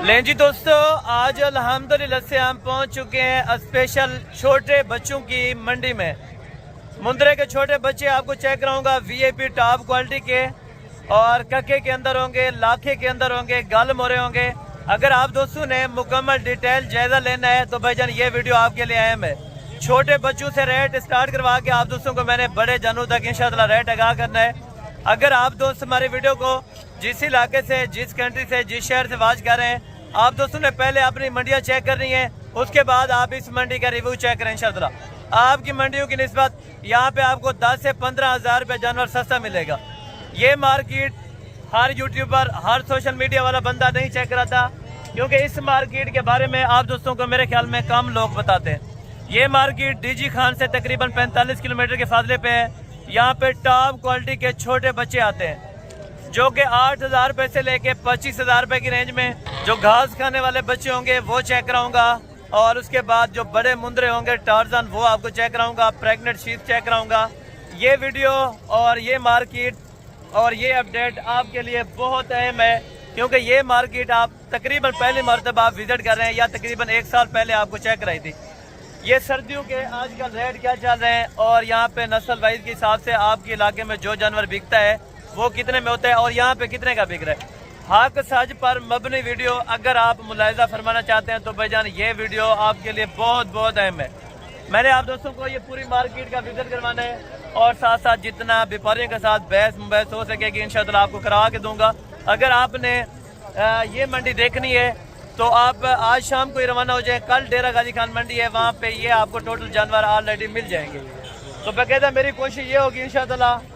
लें जी दोस्तों, आज अल्हम्दुलिल्लाह से हम पहुंच चुके हैं स्पेशल छोटे बच्चों की मंडी में। मुंद्रे के छोटे बच्चे आपको चेक कराऊंगा, वीआईपी टॉप क्वालिटी के और कक्के के अंदर होंगे, लाखे के अंदर होंगे, गल मोरे होंगे। अगर आप दोस्तों ने मुकम्मल डिटेल जायजा लेना है तो भाईजान ये वीडियो आपके लिए अहम है। छोटे बच्चों से रेट स्टार्ट करवा के आप दोस्तों को मैंने बड़े जानों तक इंशाअल्लाह रेट आगाह करना है। अगर आप दोस्त हमारे वीडियो को जिस इलाके से, जिस कंट्री से, जिस शहर से वाच कर रहे हैं, आप दोस्तों ने पहले अपनी मंडियां चेक करनी है, उसके बाद आप इस मंडी का रिव्यू चेक करें। इंशाअल्लाह आपकी मंडियों की निस्बत यहाँ पे आपको 10 से 15 हज़ार रुपये जानवर सस्ता मिलेगा। ये मार्केट हर यूट्यूबर, हर सोशल मीडिया वाला बंदा नहीं चेक कराता, क्योंकि इस मार्केट के बारे में आप दोस्तों को मेरे ख्याल में कम लोग बताते हैं। ये मार्केट डीजी खान से तकरीबन 45 किलोमीटर के फासले पे है। यहाँ पे टॉप क्वालिटी के छोटे बच्चे आते हैं जो कि 8,000 रुपये से लेके 25,000 रुपये की रेंज में। जो घास खाने वाले बच्चे होंगे वो चेक कराऊंगा, और उसके बाद जो बड़े मुंद्रे होंगे टार्जन, वो आपको चेक कराऊंगा। प्रेग्नेंट शीप चेक कराऊंगा। ये वीडियो और ये मार्केट और ये अपडेट आपके लिए बहुत अहम है, क्योंकि ये मार्केट आप तकरीबन पहली मरतबा आप विजिट कर रहे हैं या तकरीबन 1 साल पहले आपको चेक कराई थी। ये सर्दियों के आजकल रेट क्या चल रहे हैं और यहाँ पे नस्ल वाइज के हिसाब से आपके इलाके में जो जानवर बिकता है वो कितने में होता है और यहाँ पे कितने का बिक रहा है। हक सच पर मबनी वीडियो अगर आप मुलाहिजा फरमाना चाहते हैं तो भाईजान ये वीडियो आपके लिए बहुत बहुत अहम है। मैंने आप दोस्तों को ये पूरी मार्केट का विजिट करवाना है और साथ साथ जितना व्यापारियों के साथ बहस हो सकेगी इंशाअल्लाह आपको करा के दूंगा। अगर आपने ये मंडी देखनी है तो आप आज शाम को ही रवाना हो जाए। कल डेरा गाजी खान मंडी है, वहाँ पे ये आपको टोटल जानवर ऑलरेडी मिल जाएंगे। तो बाकायदा मेरी कोशिश ये होगी इंशाअल्लाह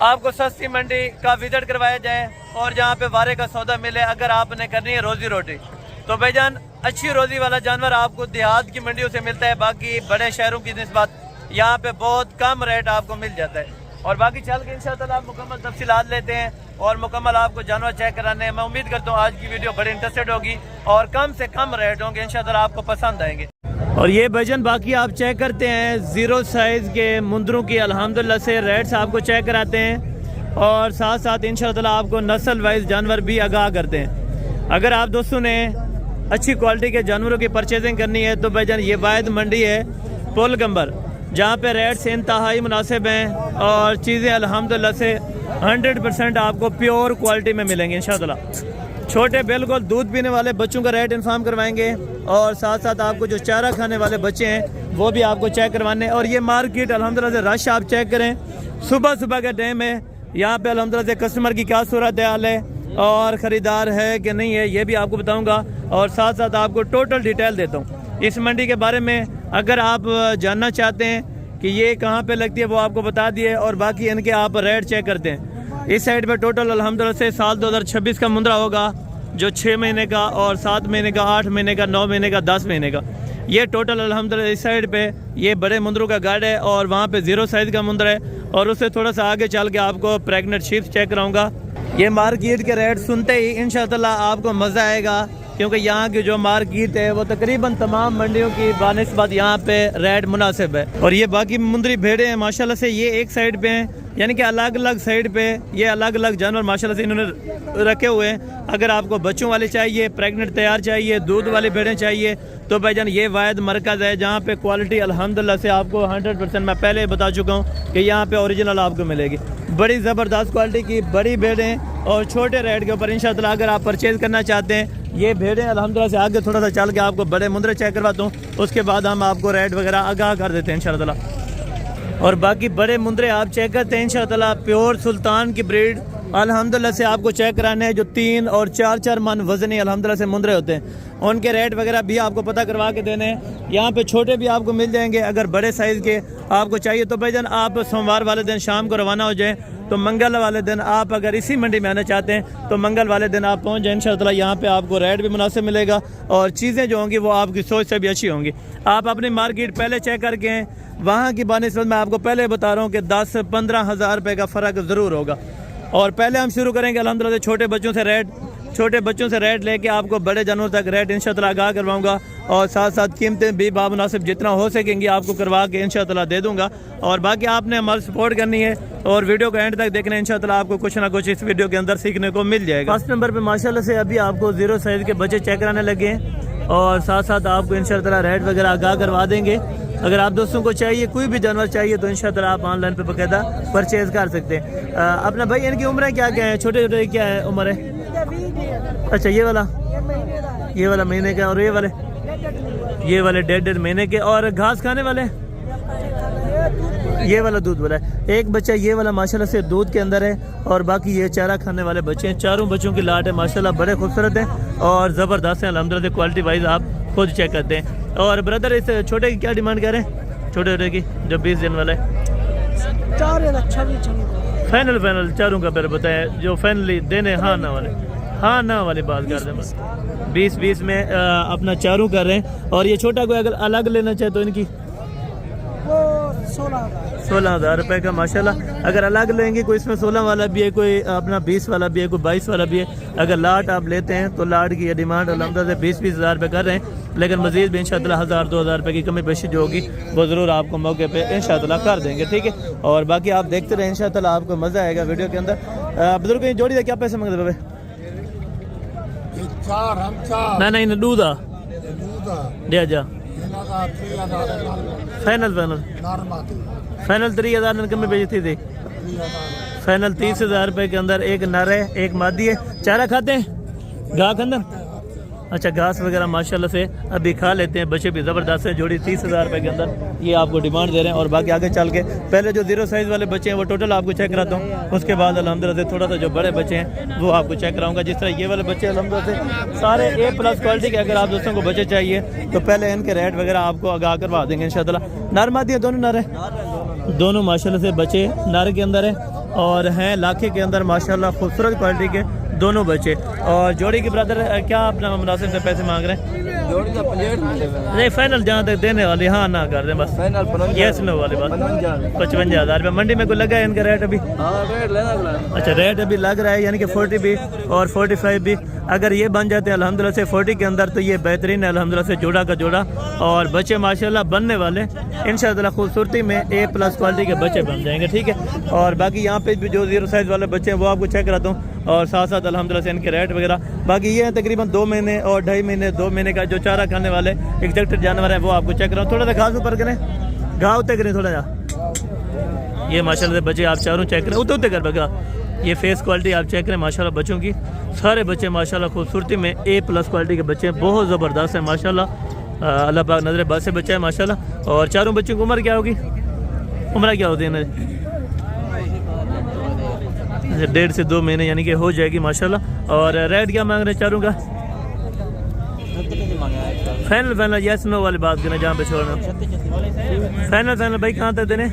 आपको सस्ती मंडी का विजिट करवाया जाए और जहाँ पे वारे का सौदा मिले। अगर आपने करनी है रोजी रोटी तो भाईजान अच्छी रोजी वाला जानवर आपको देहात की मंडियों से मिलता है। बाकी बड़े शहरों की निस्बत यहाँ पे बहुत कम रेट आपको मिल जाता है। और बाकी चल के इंशाअल्लाह आप मुकम्मल तफसीलात लेते हैं और मुकम्मल आपको जानवर चेक कराने हैं। मैं उम्मीद करता हूँ आज की वीडियो बड़ी इंटरेस्टेड होगी और कम से कम रेट होंगे, इंशाअल्लाह आपको पसंद आएंगे। और ये भाईजान बाकी आप चेक करते हैं ज़ीरो साइज़ के मुंदरों की अल्हम्दुलिल्लाह से रेट्स आपको चेक कराते हैं और साथ साथ इंशाअल्लाह आपको नस्ल वाइज जानवर भी आगाह करते हैं। अगर आप दोस्तों ने अच्छी क्वालिटी के जानवरों की परचेजिंग करनी है तो भाईजान ये वाहिद मंडी है पुल गंबर, जहाँ पे रेट्स इंतहाई मुनासिब हैं और चीज़ें अल्हम्दुलिल्लाह से 100% आपको प्योर क्वालिटी में मिलेंगी इंशाअल्लाह। छोटे बिल्कुल दूध पीने वाले बच्चों का रेट इन्फॉर्म करवाएंगे और साथ साथ आपको जो चारा खाने वाले बच्चे हैं वो भी आपको चेक करवाने। और ये मार्केट अल्हम्दुलिल्लाह से रश आप चेक करें, सुबह सुबह का टाइम है। यहाँ पे अल्हम्दुलिल्लाह से कस्टमर की क्या सूरत हाल है और ख़रीदार है कि नहीं है ये भी आपको बताऊँगा और साथ साथ आपको टोटल डिटेल देता हूँ इस मंडी के बारे में। अगर आप जानना चाहते हैं कि ये कहाँ पे लगती है वो आपको बता दिए और बाकी इनके आप रेट चेक करते हैं। इस साइड पे टोटल अल्हम्दुलिल्लाह से साल 2026 का मुंद्रा होगा जो 6 महीने का और 7 महीने का, 8 महीने का, 9 महीने का, 10 महीने का। ये टोटल अल्हम्दुलिल्लाह इस साइड पे ये बड़े मुंद्रों का गार्ड है और वहाँ पे ज़ीरो साइज़ का मुंद्रा है और उससे थोड़ा सा आगे चल के आपको प्रेग्नेंट शीप चेक कराऊँगा। ये मार्केट के रेट सुनते ही इंशाअल्लाह आपको मज़ा आएगा, क्योंकि यहाँ की जो मार्केट है वो तकरीबन तमाम मंडियों की बानिस्बत यहाँ पे रेट मुनासिब है। और ये बाकी मुंदरी भेड़े हैं माशाल्लाह से, ये एक साइड पे हैं, यानी कि अलग अलग साइड पे ये अलग अलग जानवर माशाल्लाह से इन्होंने रखे हुए हैं। अगर आपको बच्चों वाले चाहिए, प्रेग्नेंट तैयार चाहिए, दूध वाली भेड़ें चाहिए तो भाईजान ये वाहिद मरकज़ है जहाँ पे क्वालिटी अल्हम्दुलिल्लाह से आपको 100% मैं पहले बता चुका हूँ कि यहाँ पे ओरिजिनल आपको मिलेगी। बड़ी ज़बरदस्त क्वालिटी की बड़ी भेड़ें और छोटे रेट के ऊपर इंशाअल्लाह अगर आप परचेज़ करना चाहते हैं। ये भेड़ें अल्हम्दुलिल्लाह से आगे थोड़ा सा चल के आपको बड़े मुंद्रे चेक करवाता हूँ, उसके बाद हम आपको रेट वगैरह आगाह कर देते हैं इंशाअल्लाह। और बाकी बड़े मुंद्रे आप चेक करते हैं इंशाअल्लाह प्योर सुल्तान की ब्रीड अल्हम्दुलिल्लाह से आपको चेक कराने हैं, जो 3 और 4 मन वजनी अल्हम्दुलिल्लाह से मुंद्रे होते हैं। उनके रेट वगैरह भी आपको पता करवा के देने हैं। यहाँ पे छोटे भी आपको मिल जाएंगे। अगर बड़े साइज़ के आपको चाहिए तो भाईजान आप सोमवार वाले दिन शाम को रवाना हो जाएँ, तो मंगल वाले दिन आप अगर इसी मंडी में आना चाहते हैं तो मंगल वाले दिन आप पहुँच जाए इंशाअल्लाह। यहाँ पे आपको रेट भी मुनासिब मिलेगा और चीज़ें जो होंगी वो आपकी सोच से भी अच्छी होंगी। आप अपनी मार्केट पहले चेक करके हैं, वहाँ की बानिस्बत मैं आपको पहले बता रहा हूँ कि 10 से 15 हज़ार रुपये का फ़र्क ज़रूर होगा। और पहले हम शुरू करेंगे अल्हम्दुलिल्लाह से छोटे बच्चों से रेट छोटे बच्चों से रेट लेके आपको बड़े जानवरों तक रेट इंशाअल्लाह आगाह करवाऊंगा और साथ साथ कीमतें भी बामुनासिब जितना हो सकेंगी आपको करवा के इंशाअल्लाह दे दूंगा। और बाकी आपने हमारी सपोर्ट करनी है और वीडियो को एंड तक देखना है, इंशाअल्लाह आपको कुछ ना कुछ इस वीडियो के अंदर सीखने को मिल जाएगा। फर्स्ट नंबर पे माशाल्लाह से अभी आपको 0 साइज़ के बच्चे चेक कराने लगे हैं और साथ साथ आपको इंशाअल्लाह रेट वगैरह आगाह करवा देंगे। अगर आप दोस्तों को चाहिए कोई भी जानवर चाहिए तो इंशाअल्लाह आप ऑनलाइन पे बाकायदा परचेज़ कर सकते हैं। अपना भाई इनकी उम्र क्या क्या है, छोटे छोटे क्या है उम्र है? अच्छा ये वाला महीने का और ये वाले 1.5 महीने के। और घास खाने वाले ये वाला दूध वाला है। एक बच्चा ये वाला माशाल्लाह से दूध के अंदर है और बाकी ये चारा खाने वाले बच्चे हैं। चारों बच्चों की लाट है माशाल्लाह, बड़े खूबसूरत हैं और ज़बरदस्त हैं अल्हम्दुलिल्लाह। क्वालिटी वाइज आप खुद चेक करते हैं। और ब्रदर इस छोटे की क्या डिमांड कर रहे हैं? छोटे की जो 20 दिन वाला है फाइनल चारों का फिर बताएं जो फाइनली देने हाँ ना वाली बात कर दें। बस 20 में अपना चारों कर रहे हैं। और ये छोटा कोई अगर अलग लेना चाहे तो इनकी 16,000 रुपये का माशाल्लाह। अगर अलग लेंगे कोई इसमें 16 वाला भी है, कोई अपना 20 वाला भी है, कोई 22 वाला भी है। अगर लाट आप लेते हैं तो लाट की ये डिमांड अल्हम्दुलिल्लाह 20-20 हज़ार रुपये कर रहे हैं। लेकिन मज़ीद भी इंशाअल्लाह 1,000-2,000 रुपये की कमी पेशी जो होगी वो ज़रूर आपको मौके पे इंशाअल्लाह कर देंगे, ठीक है। और बाकी आप देखते रहें, इंशाअल्लाह आपको मज़ा आएगा वीडियो के अंदर। बुजुर्ग की जोड़ी का क्या पैसे मांगते बाबे? नहीं दूधा दे जा फाइनल 3,000 कमी बेचती थी। फाइनल 30,000 रुपये के अंदर एक नर है एक मादी है। चारा खाते हैं घास अंदर? अच्छा घास वगैरह माशाल्लाह से अभी खा लेते हैं, बच्चे भी ज़बरदस्त है। जोड़ी 30,000 रुपये के अंदर ये आपको डिमांड दे रहे हैं। और बाकी आगे चल के पहले जो 0 साइज़ वाले बच्चे हैं वो टोटल आपको चेक कराता हूँ, उसके बाद अल्हम्दुलिल्लाह से थोड़ा सा जो बड़े बच्चे हैं वो आपको चेक कराऊंगा। जिस तरह ये वाले बच्चे अल्हम्दुलिल्लाह से सारे A+ क्वालिटी के। अगर आप दोस्तों को बच्चे चाहिए तो पहले इनके रेट वगैरह आपको आगाह करवा देंगे इंशाअल्लाह। नर मादी है दोनों नर है, दोनों माशाल्लाह से बच्चे नर के अंदर है और हैं लाखे के अंदर माशाल्लाह खूबसूरत क्वालिटी के दोनों बच्चे। और जोड़ी के ब्रदर क्या अपना मुनासिब से पैसे मांग रहे हैं? जोड़ी का 65 नहीं फाइनल जहाँ तक देने वाली हाँ ना कर दें बस फाइनल यस नो वाली बात 55,000 रुपये। मंडी में कोई लगा है इनका रेट अभी? अच्छा रेट अभी लग रहा है यानी कि 40 भी और 45 भी। अगर ये बन जाते हैं अल्हम्दुलिल्लाह से 40 के अंदर तो ये बेहतरीन है अल्हम्दुलिल्लाह से जोड़ा का जोड़ा। और बच्चे माशाल्लाह बनने वाले इंशाअल्लाह खूबसूरती में A+ क्वालिटी के बच्चे बन जाएंगे, ठीक है। और बाकी यहाँ पे भी जो 0 साइज़ वाले बच्चे हैं वो आपको चेक कराता हूँ और साथ साथ अल्हम्दुलिल्लाह से इनके रेट वगैरह। बाकी ये है तकरीबन 2 महीने और 2.5 महीने 2 महीने का जो चारा खाने वाले एग्जैक्ट जानवर है वो आपको चेक कराऊँ। थोड़ा सा घास ऊपर करें, घाव उतर करें थोड़ा सा। ये माशाल्लाह से बच्चे आप चारों चेक करें, उतर कर बगा। ये फेस क्वालिटी आप चेक करें माशाल्लाह बच्चों की। सारे बच्चे माशाल्लाह खूबसूरती में A+ क्वालिटी के बच्चे हैं, बहुत ज़बरदस्त है माशाल्लाह। अल्लाह पाक नजर बस से बच्चा है माशाल्लाह। और चारों बच्चों की उम्र क्या होगी? उम्र क्या होती है इन्हें? 1.5 से 2 महीने यानी कि हो जाएगी माशाल्लाह। और रेट क्या मांग रहे हैं चारों का? फाइनल यस नो वाली बात करना जहाँ पे छोड़ना। फाइनल भाई कहाँ तक देने?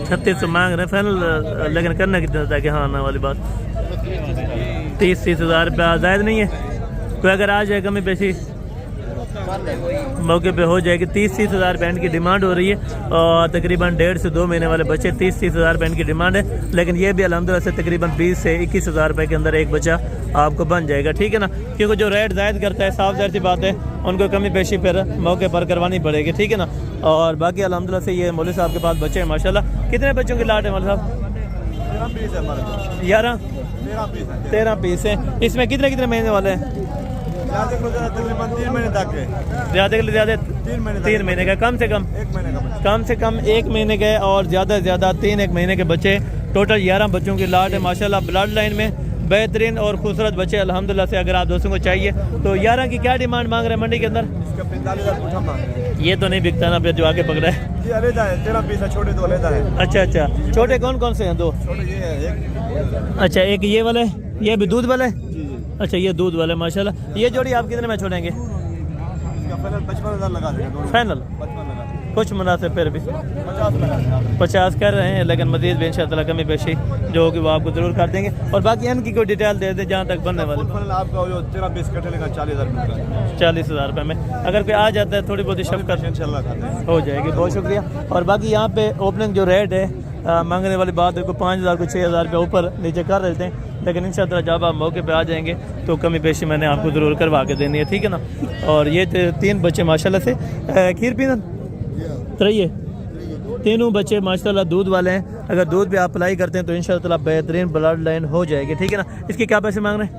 36 मांग रहे हैं फाइनल, लेकिन करना कितना था कि हाँ ना वाली बात 30-30 हज़ार रुपया जायज़ नहीं है? कोई अगर आ जाए कमी पेशी मौके पे हो जाएगी। 30-30 हज़ार रुपये की डिमांड हो रही है और तकरीबन 1.5 से 2 महीने वाले बच्चे 30-30 हज़ार रुपये की डिमांड है। लेकिन ये भी अल्हम्दुलिल्लाह से तकरीबन 20 से 21 हज़ार रुपये के अंदर एक बच्चा आपको बन जाएगा, ठीक है ना। क्योंकि जो रेट जायद करता है साफ ज़ाहिर सी बात है उनको कमी पेशी फिर मौके पर करवानी पड़ेगी, ठीक है ना। और बाकी अल्हम्दुलिल्लाह से ये मौलवी साहब के पास बच्चे हैं माशाल्लाह। कितने बच्चों की लाट है मौलवी साहब? 13 पीस है। इसमें कितने महीने वाले हैं? तकरीबन 3 महीने तक है। ज़्यादा 3 महीने का, कम से कम 1 महीने के और ज़्यादा से ज़्यादा 3 महीने के बच्चे। टोटल 11 बच्चों की लाट है माशाल्लाह। ब्लड लाइन में बेहतरीन और खूबसूरत बच्चे अल्हम्दुलिल्लाह से। अगर आप दोस्तों को चाहिए तो 11 की क्या डिमांड मांग रहे हैं मंडी के अंदर? ये तो नहीं बिकता ना, फिर जो आगे पकड़ा है। 13 पीस है, छोटे 2 लेता है। अच्छा छोटे कौन से हैं? 2 अच्छा एक ये वाले, ये भी दूध वाले? अच्छा ये दूध वाले माशाल्लाह। ये जोड़ी आप कितने में छोड़ेंगे? 55,000 लगा देंगे फाइनल। कुछ मुनासिब फिर भी 50 कर रहे हैं, लेकिन मजीद भी इंशाअल्लाह कमी पेशी जो होगी वो आपको जरूर कर देंगे। और बाकी इनकी कोई डिटेल दे दें जहाँ तक बनने वाले। आपका जो 13 पीस कटे का 40,000 रुपये में अगर कोई आ जाता है थोड़ी बहुत शफकत इंशाअल्लाह हो जाएगी। बहुत शुक्रिया। और बाकी यहाँ पे ओपनिंग जो रेट है मांगने वाली बात है, कोई 5,000 को 6,000 रुपये ऊपर नीचे कर देते हैं। लेकिन इंशाअल्लाह जब आप मौके पे आ जाएंगे तो कमी पेशी मैंने आपको ज़रूर करवा के देनी है, ठीक है ना। और ये 3 बच्चे माशाल्लाह से खीर पीना त्रैये तीनों बच्चे माशाल्लाह दूध वाले हैं। अगर दूध भी आप अप्लाई करते हैं तो इंशाअल्लाह बेहतरीन ब्लड लाइन हो जाएगी, ठीक है ना। इसके क्या पैसे मांग रहे हैं?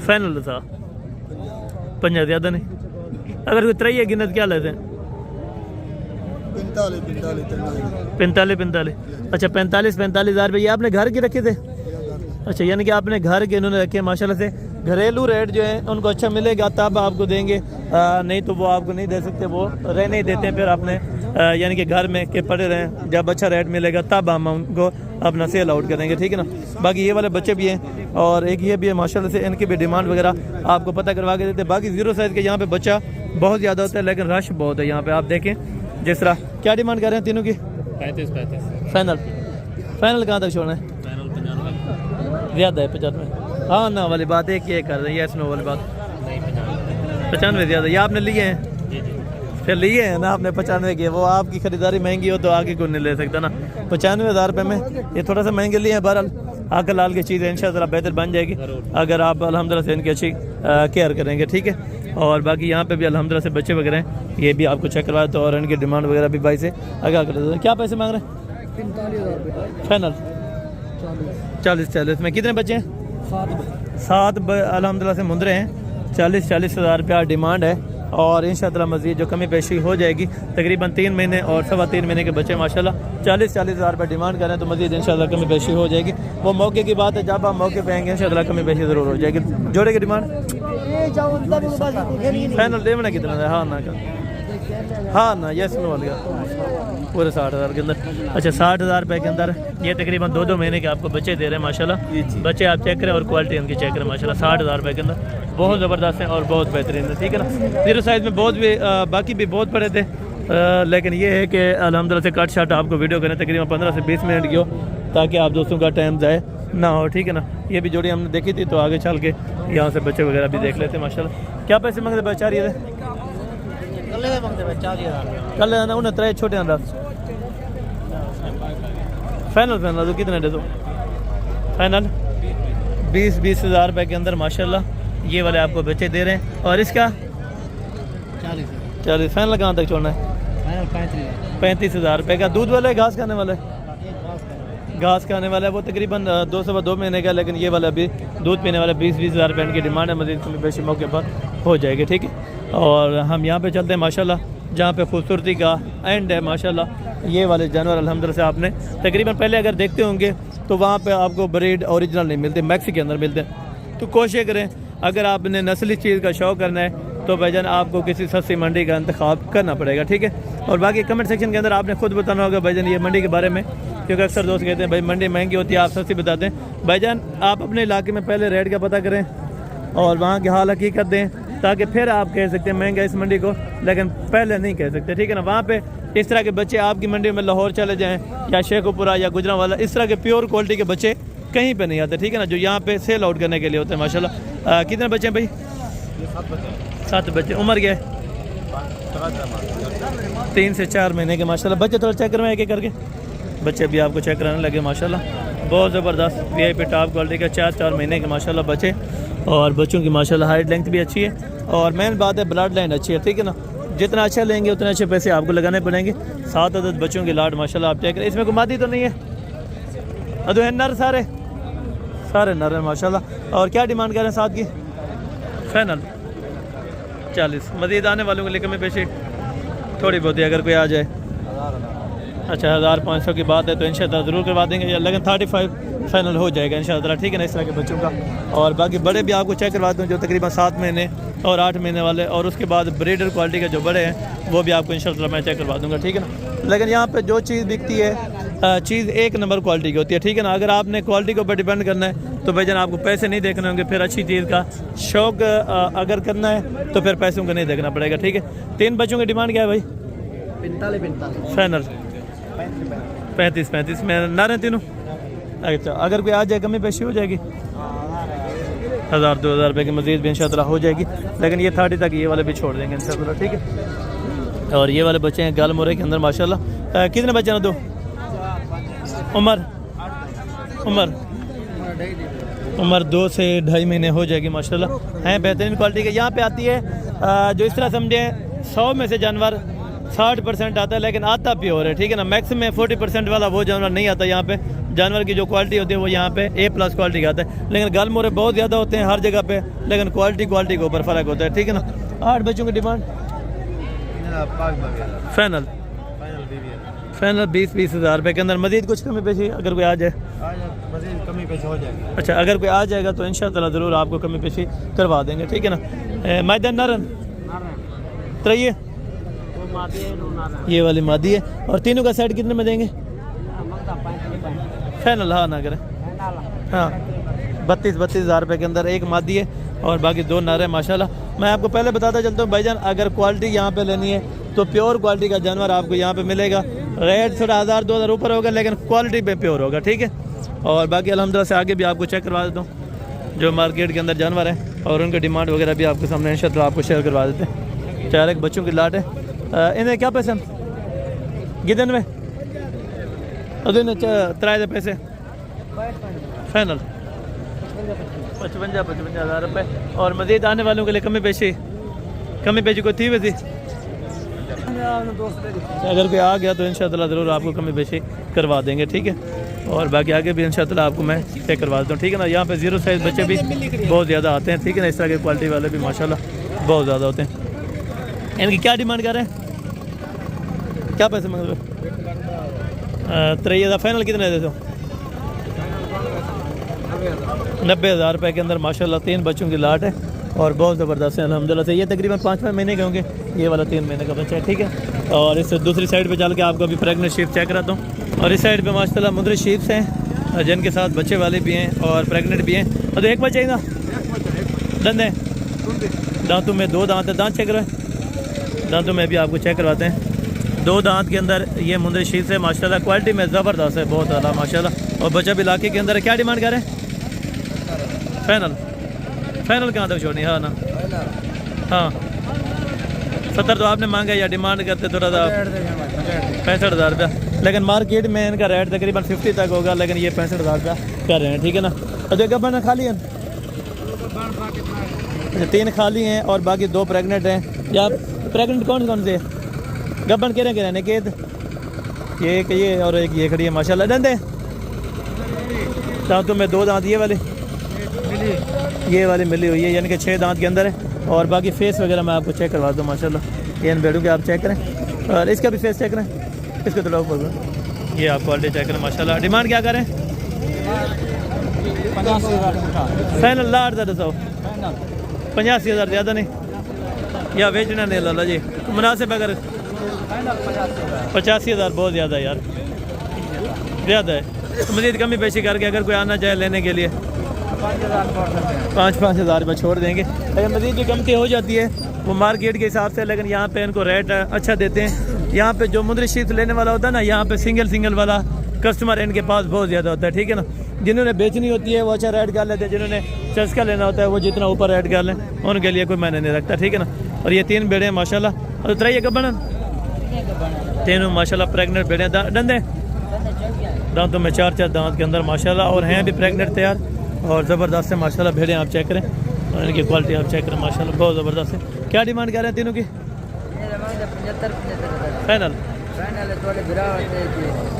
फाइनल था 50 ज़्यादा नहीं। अगर कोई त्रैये गिनत क्या लेते हैं? 45। अच्छा 45 हज़ार रुपये। ये आपने घर के रखे थे? अच्छा, यानी कि आपने घर के इन्होंने रखे माशाल्लाह से। घरेलू रेट जो है उनको अच्छा मिलेगा तब आपको देंगे, नहीं तो वो आपको नहीं दे सकते, वो रहने ही देते हैं। फिर आपने यानी कि घर में के पड़े रहें, जब अच्छा रेट मिलेगा तब हम उनको अपना सेल आउट करेंगे, ठीक है ना। बाकी ये वाले बच्चे भी हैं और एक ये भी है माशाल्लाह से, इनकी भी डिमांड वगैरह आपको पता करवा के देते हैं। बाकी 0 साइज़ के यहाँ पे बच्चा बहुत ज़्यादा होता है लेकिन रश बहुत है यहाँ पे। आप देखें जिस तरह। क्या डिमांड कर रहे हैं तीनों की? 35। फाइनल कहाँ तक छोड़ना है? ज़्यादा है 95। हाँ ना वाली बात एक ये कर रही है, यस नो वाली बात। 95 ज़्यादा। ये आपने लिए हैं? फिर लिए हैं ना आपने 95 के। वो आपकी ख़रीदारी महंगी हो तो आगे कोई नहीं ले सकता ना। 95 हज़ार रुपये में ये थोड़ा सा महंगे लिए हैं। बहरहाल आकर लाल की चीज़ है, इंशाअल्लाह बेहतर बन जाएगी अगर आप अल्हम्दुलिल्लाह से इनकी अच्छी केयर करेंगे, ठीक है। और बाकी यहाँ पे भी अल्हम्दुलिल्लाह से बच्चे वगैरह हैं, ये भी आपको चेक करवाए तो, और इनकी डिमांड वगैरह भी भाई से आगे कर देते हैं। क्या पैसे मांग रहे हैं? 45,000 फाइनल 40 में। कितने बच्चे हैं? 7 अल्हम्दुलिल्लाह से मुंदरे हैं। 40 हज़ार रुपया डिमांड है और इंशाअल्लाह मज़ीद जो कमी पेशी हो जाएगी। तकरीबन 3 महीने और 3.25 महीने के बच्चे माशाल्लाह 40 हज़ार रुपये डिमांड करें तो मज़ीद इंशाअल्लाह कमी पेशी हो जाएगी। वो मौके की बात है, जब आप मौके पे आएंगे इंशाअल्लाह कमी पेशी ज़रूर हो जाएगी। जोड़े की डिमांड फाइनल लेवना कितना है? हाँ ना यस नो वाली पूरे 60 हज़ार के अंदर। अच्छा 60 हज़ार रुपये के अंदर ये तकरीबन 2 महीने के आपको बच्चे दे रहे हैं माशाल्लाह। बच्चे आप चेक करें और क्वालिटी इनकी चेक करें माशाल्लाह। 60 हज़ार रुपये के अंदर बहुत ज़बरदस्त हैं और बहुत बेहतरीन है, ठीक है ना। 0 साइज़ में बहुत भी बाकी भी बहुत पड़े थे, लेकिन ये है कि अल्हम्दुलिल्लाह से कट शॉट आपको वीडियो करें तकरीबन 15 से 20 मिनट की हो ताकि आप दोस्तों का टाइम जाए ना हो, ठीक है ना। ये भी जोड़ी हमने देखी थी तो आगे चल के यहाँ से बच्चे वगैरह भी देख लेते माशाल्लाह। क्या पैसे मांगते भाई? 4 कल ना उन्हें 3 छोटे अंदाज फाइनल तो कितने दे दो? फाइनल 20 हज़ार रुपये के अंदर माशाल्लाह ये वाले आपको बच्चे दे रहे हैं। और इसका 40 फाइनल कहाँ तक छोड़ना है? 35 हज़ार रुपये का। दूध वाला है घास खाने वाला है? घास खाने वाला है वो तकरीबन 2 महीने का, लेकिन ये वाला भी दूध पीने वाला 20 हज़ार रुपये की डिमांड है। मज़ीद कमी पेशी मौके पर हो जाएगी, ठीक है। और हम यहाँ पे चलते हैं माशाल्लाह जहाँ पे खूबसूरती का एंड है माशाल्लाह। ये वाले जानवर अल्हम्दुलिल्लाह से आपने तकरीबन पहले अगर देखते होंगे तो वहाँ पे आपको ब्रीड ओरिजिनल नहीं मिलते, मैक्सी के अंदर मिलते हैं। तो कोशिश करें अगर आपने नस्ली चीज़ का शौक़ करना है तो भाईजान आपको किसी सस्ती मंडी का इंतखाब करना पड़ेगा, ठीक है। और बाकी कमेंट सेक्शन के अंदर आपने खुद बताना होगा भाईजान ये मंडी के बारे में, क्योंकि अक्सर दोस्त कहते हैं भाई मंडी महंगी होती है, आप सस्ती बताते हैं। भाईजान आप अपने इलाके में पहले रेट का पता करें और वहाँ की हाल हकीकत दें ताकि फिर आप कह सकते हैं महंगा इस मंडी को, लेकिन पहले नहीं कह सकते, ठीक है ना। वहाँ पे इस तरह के बच्चे आपकी मंडी में लाहौर चले जाएँ या शेखुपुरा या गुजरांवाला, इस तरह के प्योर क्वालिटी के बच्चे कहीं पे नहीं आते, ठीक है ना, जो यहाँ पे सेल आउट करने के लिए होते हैं माशाल्लाह। कितने बच्चे हैं भाई? 7 बच्चे। उम्र क्या है? 3 से 4 महीने के माशाल्लाह। बच्चे थोड़ा चेक करवाएं एक करके, बच्चे भी आपको चेक कराने लगे माशाल्लाह। बहुत ज़बरदस्त VIP टॉप क्वालिटी का 4 महीने के माशाल्लाह बच्चे। और बच्चों की माशाल्लाह हाइट लेंथ भी अच्छी है और मेन बात है ब्लड लाइन अच्छी है, ठीक है ना। जितना अच्छा लेंगे उतने अच्छे पैसे आपको लगाने पड़ेंगे। 7 अदद बच्चों की लाट माशाल्लाह आप चेक करें। इसमें कोई मादी तो नहीं है? अदो है नर, सारे नर हैं माशाल्लाह। और क्या डिमांड कर रहे हैं 7 की? फाइनल 40। मज़ीद आने वालों के लिए कमी पेशी थोड़ी बहुत ही अगर कोई आ जाए। अच्छा 1500 की बात है तो इंशाअल्लाह ज़रूर करवा देंगे, या लेकिन 35 फाइनल हो जाएगा इंशाअल्लाह, ठीक है ना, इस तरह के बच्चों का। और बाकी बड़े भी आपको चेक करवा दूँ जो तकरीबन 7 महीने और 8 महीने वाले, और उसके बाद ब्रीडर क्वालिटी के जो बड़े हैं वो भी आपको इंशाअल्लाह मैं चेक करवा दूँगा, ठीक है ना। लेकिन यहाँ पर जो चीज़ बिकती है चीज़ 1 नंबर क्वालिटी की होती है, ठीक है ना। अगर आपने क्वालिटी के ऊपर डिपेंड करना है तो भाईजान आपको पैसे नहीं देखने होंगे, फिर अच्छी चीज़ का शौक़ अगर करना है तो फिर पैसों का नहीं देखना पड़ेगा, ठीक है। 3 बच्चों की डिमांड क्या है भाई? 45 फाइनल 35 में ना रहे तीनों। अच्छा अगर कोई आ जाए कमी पेशी हो जाएगी, 1000-2000 रुपये की मज़ीद भी इंशाअल्लाह हो जाएगी, लेकिन ये 30 तक ये वाले भी छोड़ देंगे इंशाअल्लाह, ठीक है। और ये वाले बच्चे हैं गाल मोरे के अंदर माशाल्लाह। कितने बच्चे हैं? 2। उम्र उम्र 2 से 2.5 महीने हो जाएगी माशाल्लाह, हैं बेहतरीन क्वालिटी के। यहाँ पे आती है जो इस तरह समझे 100 में से जानवर 60% आता है, लेकिन आता प्योर है, ठीक है ना। मैक्सिमम 40% वाला वो जानवर नहीं आता यहाँ पे। जानवर की जो क्वालिटी होती है वो यहाँ पे A+ क्वालिटी का आता है, लेकिन गल मोरे बहुत ज़्यादा होते हैं हर जगह पे, लेकिन क्वालिटी के ऊपर फ़र्क होता है, ठीक है ना। 8 बच्चों की डिमांड फाइनल 20-20 हज़ार रुपये के अंदर। मजीद कुछ कमी पेशी अगर कोई आ जाए, कमी पेशी हो जाएगी। अच्छा अगर कोई आ जाएगा तो इंशाअल्लाह ज़रूर आपको कमी पेशी करवा देंगे, ठीक है ना। मैदान नारन त्रैये ये वाली मादी है, और तीनों का सेट कितने में देंगे फाइनल? हाँ ना करें, हाँ 32 हज़ार रुपये के अंदर एक मादी है और बाकी 2 नर है माशाल्लाह। मैं आपको पहले बताता चलता हूँ भाईजान, अगर क्वालिटी यहाँ पे लेनी है तो प्योर क्वालिटी का जानवर आपको यहाँ पे मिलेगा। रेट थोड़ा 1000-2000 ऊपर होगा, लेकिन क्वालिटी पे प्योर होगा, ठीक है। और बाकी अल्हम्दुलिल्लाह से आगे भी आपको चेक करवा देता हूँ जो मार्केट के अंदर जानवर हैं, और उनकी डिमांड वगैरह भी आपके सामने इंशाअल्लाह आपको शेयर करवा देते हैं। 4 एक बच्चों की लाट है। इन्हें क्या पैसे गिदन में उधर 3 पैसे फाइनल 55 हज़ार रुपये। और मज़ीद आने वालों के लिए कमी पेशी कोई थी वैसी? अगर कोई आ गया तो इंशाअल्लाह ज़रूर आपको कमी पेशी करवा देंगे, ठीक है। और बाकी आगे भी इंशाअल्लाह आपको मैं चेक करवा देता हूँ, ठीक है ना। यहाँ पे 0 साइज़ बच्चे भी बहुत ज़्यादा आते हैं, ठीक है ना। इस तरह की क्वालिटी वाले भी माशाल्लाह बहुत ज़्यादा होते हैं। इनकी क्या डिमांड कर रहे हैं, क्या पैसे मांग रहे हो? 3 फाइनल कितने देते हो? 90 हज़ार रुपये के अंदर माशाल्लाह 3 बच्चों की लाट है और बहुत ज़बरदस्त है अल्हम्दुलिल्लाह से। ये तकरीबन 5 महीने के होंगे, ये वाला 3 महीने का बच्चा है, ठीक है। और इस दूसरी साइड पे चल के आपको अभी प्रेगनेंट शीप चेक कराता हूँ। और इस साइड पे माशाल्लाह मुंदरी शीप्स हैं जिनके साथ बच्चे वाले भी हैं और प्रेगनेंट भी हैं। और एक बच्चा ही ना दंदे दांतों में 2 दांत है, दांत चेक करवाएं। दांतों में भी आपको चेक करवाते हैं। 2 दांत के अंदर ये मुंदरी शीप्स है माशाल्लाह, क्वालिटी में ज़बरदस्त है, बहुत ज़्यादा माशाल्लाह। और बच्चा भी इलाके के अंदर है। क्या डिमांड करें फाइनल कहाँ तक छोड़नी? हाँ ना, हाँ 70 तो आपने मांगा या डिमांड करते थोड़ा सा 65 हज़ार रुपया, लेकिन मार्केट में इनका रेट तकरीबन 50 तक होगा, लेकिन ये 65 हज़ार रुपया कर रहे हैं, ठीक है ना। और जो गब्बन खाली है, अच्छा 3 खाली हैं और बाकी 2 प्रेगनेंट हैं। या प्रेगनेंट कौन से गब्बन कह रहे हैं? केद ये और एक ये खड़ी है माशाल्लाह। दंदे दांतों में 2 दांत ये वाली मिली हुई है, यानी कि 6 दांत के अंदर है। और बाकी फेस वगैरह मैं आपको चेक करवा दूँ माशाल्लाह। ये इन बेडों के आप चेक करें और इसका भी फेस चेक करें, इसको तो लोग ये आप क्वालिटी चेक करें माशाल्लाह। डिमांड क्या करें? 85 लाट 85 हज़ार ज़्यादा नहीं या बेचना नहीं लाला जी मुनासिब? अगर 85 हज़ार बहुत ज़्यादा यार, ज़्यादा है। तो मज़ीद कमी पेशी करके अगर कोई आना चाहे लेने के लिए 5-5 हज़ार रुपये छोड़ देंगे, लेकिन मज़ीद भी कमती हो जाती है वो मार्केट के हिसाब से। लेकिन यहाँ पे इनको रेट अच्छा देते हैं। यहाँ पे जो मुंदरी शीट लेने वाला होता है ना, यहाँ पे सिंगल वाला कस्टमर इनके पास बहुत ज़्यादा होता है, ठीक है ना। जिन्होंने बेचनी होती है वो अच्छा रेट कर लेते हैं, जिन्होंने चस्का लेना होता है वो जितना ऊपर रेट कर लें उनके लिए कोई मैंने नहीं रखता, ठीक है ना। और ये 3 बेड़े हैं माशाल्लाह। और तरह ये कब बना 3 माशाल्लाह प्रेगनेंट बेड़े हैं। डंदे दांतों में 4 दांत के अंदर माशाल्लाह, और हैं भी प्रेगनेंट तैयार और ज़बरदस्त है माशाल्लाह। भेड़ें आप चेक करें और इनकी क्वालिटी आप चेक करें माशाल्लाह, बहुत ज़बरदस्त है। क्या डिमांड कर रहे हैं तीनों की? 75 फाइनल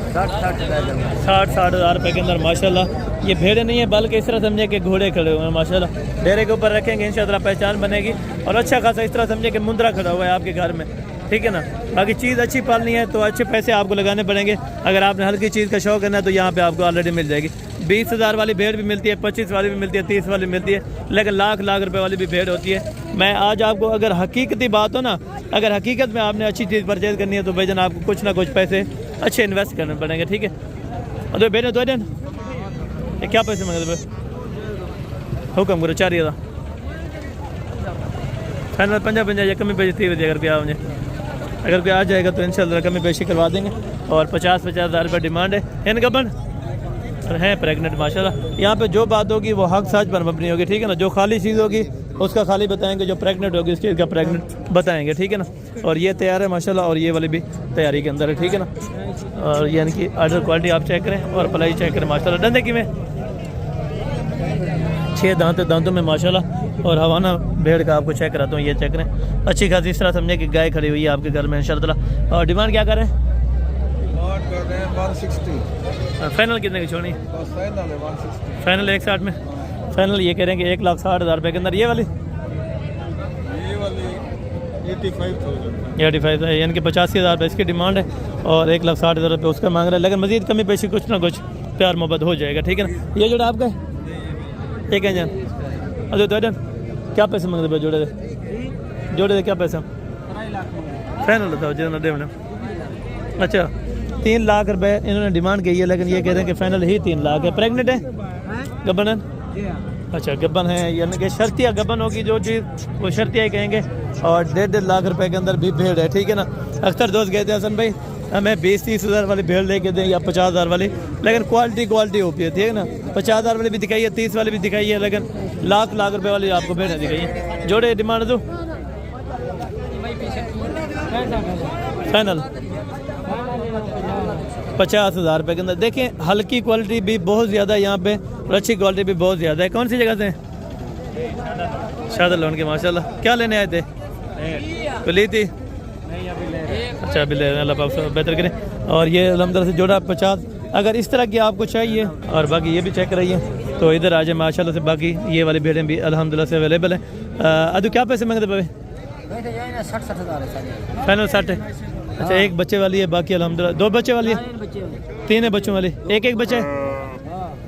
60 हज़ार रुपये के अंदर माशाल्लाह। ये भेड़े नहीं है बल्कि इस तरह समझे कि घोड़े खड़े हुए हैं माशाल्लाह। डेरे के ऊपर रखेंगे इंशाअल्लाह पहचान बनेगी। और अच्छा खासा इस तरह समझे कि मुंदरा खड़ा हुआ है आपके घर में, ठीक है ना। बाकी चीज़ अच्छी पालनी है तो अच्छे पैसे आपको लगाने पड़ेंगे। अगर आपने हल्की चीज़ का शौक करना है तो यहाँ पे आपको ऑलरेडी मिल जाएगी। 20 हज़ार वाली भेड़ भी मिलती है, 25 वाली भी मिलती है, 30 वाली मिलती है, लेकिन लाख रुपए वाली भी भेड़ होती है। मैं आज आपको अगर हकीकती बात हो ना, अगर हकीकत में आपने अच्छी चीज़ परचेज करनी है तो भाईजान आपको कुछ ना कुछ पैसे अच्छे इन्वेस्ट करने पड़ेंगे, ठीक है। और तो भेड़े तो ये क्या पैसे मांगे हुक्म करो? 4 हज़ार फाइनल 50 या कमी पेशी थी अगर कोई मुझे अगर कोई आ जाएगा तो इंशाल्लाह कमी पेशी करवा देंगे। और 50 हज़ार रुपये डिमांड है। इन गबन और हैं प्रेगनेंट माशाल्लाह। यहाँ पे जो बात होगी वो हक सच पर मबनी होगी, ठीक है ना। जो खाली चीज़ होगी उसका खाली बताएंगे, जो प्रेग्नेंट होगी उस चीज़ का प्रेग्नेंट बताएंगे, ठीक है ना। और ये तैयार है माशाल्लाह, और ये वाली भी तैयारी के अंदर है, ठीक है ना। और यानी कि आर्डर क्वालिटी आप चेक करें और पलाई चेक करें माशाल्लाह। डंदे की में 6 दांत दांतों में माशाल्लाह। और हवाना भेड़ का आपको चेक कराता हूँ, ये चेक करें, अच्छी खासी इस तरह समझे कि गाय खड़ी हुई है आपके घर में इंशाअल्लाह। और डिमांड क्या कर रहे हैं? कर रहे हैं 160। फाइनल कितने की छोड़नी? फाइनल है 160। फाइनल 160 में। फाइनल ये कह रहे हैं कि 1,60,000 रुपये के अंदर। ये वाली 85 है, यानी कि 85,000 रुपये इसकी डिमांड है और 1,60,000 रुपये उसका मांग रहा है। लेकिन मजीद कमी पेशी कुछ ना कुछ प्यार मोहब्बत हो जाएगा, ठीक है ना। ये जोड़ा आपका है, एक है जान। अरे तो क्या पैसे मांगते भाई जोड़े दे? जोड़े दे क्या पैसा? फाइनल बताओ जितना दे। अच्छा 3 लाख रुपए इन्होंने डिमांड की है, लेकिन ये कह रहे हैं कि फाइनल ही 3 लाख है। प्रेग्नेंट है? गब्बन है? अच्छा गब्बन है, यानी कि शर्तिया गब्बन होगी जो चीज़ वो शर्तिया ही कहेंगे। और 1.5 लाख रुपए के अंदर भी भेड़ है, ठीक है ना। अक्सर दोस्त कहते हैं हसन भाई हमें 20-30 हज़ार वाली भेड़ लेके दें या 50,000 वाली, लेकिन क्वालिटी होती है, ठीक है ना। 50,000 वाली भी दिखाई है, 30 वाली भी दिखाई है, लेकिन लाख रुपए वाली आपको भेड़ दिखाई है। जोड़े डिमांड दो फाइनल 50,000 रुपये के अंदर। देखें हल्की क्वालिटी भी बहुत ज़्यादा है यहाँ पे और अच्छी क्वालिटी भी बहुत ज़्यादा है। कौन सी जगह से? शादर लोन के माशाल्लाह। क्या लेने आए थे? ली थी? अच्छा अभी ले रहे हैं, अल्लाह पाक बेहतर करें। और ये अल्हम्दुलिल्लाह से जोड़ा 50। अगर इस तरह की आपको चाहिए और बाकी ये भी चेक कराइए तो इधर आ जाए माशाल्लाह से। बाकी ये वाली भेड़ें भी अल्हम्दुलिल्लाह से अवेलेबल है। अदू क्या पैसे मांगते पावे? 60,000 है। फाइनल 60 है। अच्छा एक बच्चे वाली है, बाकी अल्हम्दुलिल्लाह 2 बच्चे वाली है, 3 है बच्चों वाली, एक बच्चा है।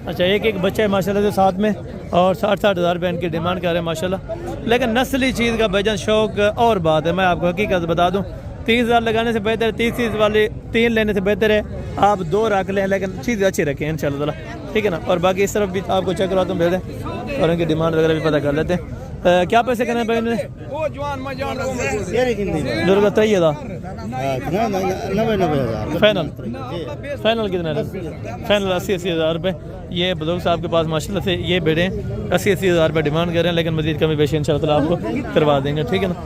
अच्छा एक बच्चा है माशाल्लाह से साथ में। और 60,000 रुपये इनकी डिमांड कर रहे हैं माशाल्लाह। लेकिन नस्ली चीज़ का भजन शौक और बात है, मैं आपको हकीकत बता दूं 30,000 लगाने से बेहतर 30 वाली 3 लेने से बेहतर है आप 2 रख लें, लेकिन चीज़ अच्छी रखें इंशाल्लाह, ठीक है ना। और बाकी इस तरफ भी आपको चेक करवाता हूँ भेड़ें और इनकी डिमांड वगैरह भी पता कर लेते हैं। क्या पैसे करने भाई इन्होंने? दुर्गा 3,000 फाइनल कितना? फाइनल 80,000 रुपये। ये बुजुर्ग साहब के पास माशाल्लाह से ये भेड़े 80,000 रुपये डिमांड कर रहे हैं, लेकिन मजीद कमी पेशी इंशाल्लाह आपको करवा देंगे, ठीक है ना।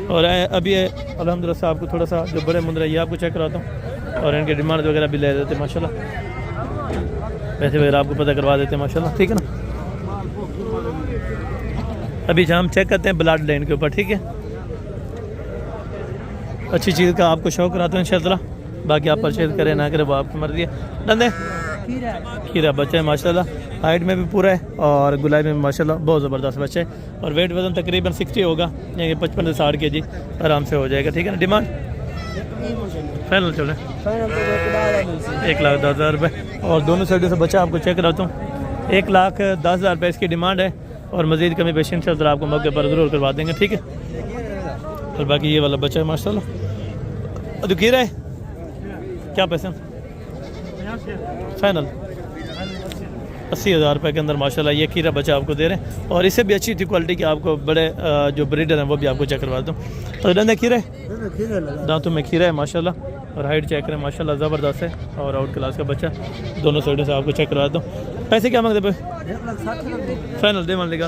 और अभी अल्हम्दुलिल्लाह से आपको थोड़ा सा जो बड़े मुंदरा ये आपको चेक कराता हूँ और इनके डिमांड वगैरह भी ले देते हैं माशाल्लाह। पैसे वगैरह आपको पता करवा देते हैं माशाल्लाह, ठीक है ना। अभी हम चेक करते हैं ब्लड लाइन के ऊपर, ठीक है। अच्छी चीज़ का आपको शौक कराता हूँ इंशाल्लाह। बाकी आप परचेज करें ना करें वो आपकी मर्जी है। धंधे खीरा बच्चा है माशाल्लाह, हाइट में भी पूरा है और गुलाई में माशाल्लाह बहुत ज़बरदस्त बच्चा है। और वेट वजन तकरीबन 60 होगा, यानी 55 से 60 kg आराम से हो जाएगा, ठीक है ना। डिमांड फाइनल चले 1,10,000 रुपये। और दोनों साइडों से बच्चा आपको चेक कराता हूँ 1,10,000 रुपये इसकी डिमांड है और मज़ीद कमी पेशी इंशाल्लाह आपको मौके पर ज़रूर करवा देंगे, ठीक है। और बाकी ये वाला बच्चा है माशाल्लाह। तो खीरा है क्या पैसे? फाइनल 80,000 रुपये के अंदर माशाल्लाह ये खीरा बच्चा आपको दे रहे हैं। और इससे भी अच्छी थी क्वालिटी की आपको बड़े जो ब्रीडर हैं वो भी आपको चेक करवा दूँ। तो डंडा खीरा है, दांतों में खीरा है माशाल्लाह। और हाइट चेक करें माशाल्लाह ज़बरदस्त है और आउट क्लास का बच्चा। दोनों साइडों से आपको चेक करवा दूँ। पैसे क्या मांगते पे? फाइनल दे मान लेगा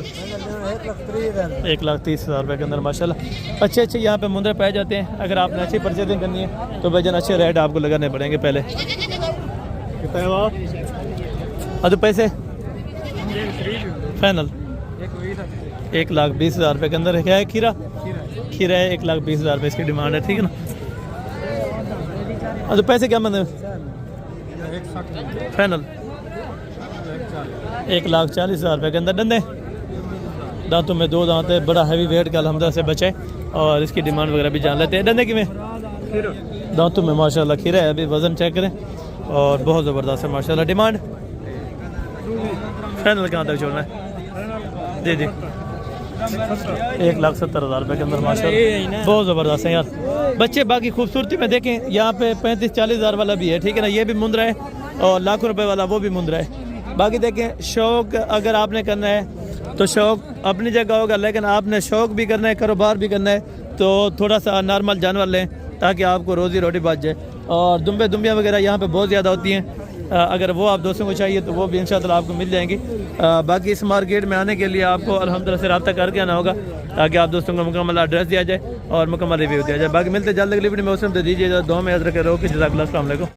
1,30,000 रुपये के अंदर माशाल्लाह। अच्छे यहाँ पे मुंदरे पाए जाते हैं। अगर आपने अच्छी परचेजिंग करनी है तो भाईजान अच्छे रेट आपको लगाने पड़ेंगे पहले। तो पैसे फाइनल 1,20,000 रुपये के अंदर है। क्या है? खीरा है 1,20,000 रुपये इसकी डिमांड है, ठीक है ना। तो पैसे क्या मांगते हैं? फाइनल 1,40,000 रुपये के अंदर। डंडे दांतों में 2 दांत है, बड़ा हैवी वेट का अल्हम्दुलिल्लाह से बचा है और इसकी डिमांड वगैरह भी जान लेते हैं। डंडे की में दांतों में माशाल्लाह खीरा है। अभी वज़न चेक करें और बहुत ज़बरदस्त है माशाल्लाह। डिमांड फाइनल कहाँ तक छोड़ना है? जी 1,70,000 रुपये के अंदर माशाल्लाह बहुत ज़बरदस्त है यार बच्चे। बाकी खूबसूरती में देखें यहाँ पे 35-40 हज़ार वाला भी है, ठीक है ना। ये भी मुंदरा है और लाखों रुपए वाला वो भी मुंदरा है। बाकी देखें शौक़ अगर आपने करना है तो शौक़ अपनी जगह होगा, लेकिन आपने शौक़ भी करना है, कारोबार भी करना है तो थोड़ा सा नॉर्मल जानवर लें ताकि आपको रोज़ी रोटी बच जाए। और दुम्बियाँ वगैरह यहाँ पे बहुत ज़्यादा होती हैं। अगर वो आप दोस्तों को चाहिए तो वो भी इंशाल्लाह आपको मिल जाएंगी। बाकी इस मार्केट में आने के लिए आपको अल्हम्दुलिल्लाह से रब्ता करके आना होगा ताकि आप दोस्तों को मुकम्मल एड्रेस दिया जाए और मुकम्मल रिव्यू दिया जाए। बाकी मिलते जल्द अगली वीडियो में। उसमें दीजिए दुआ में याद रखें। रोके जज़ाकल्लाह, अस्सलाम वालेकुम।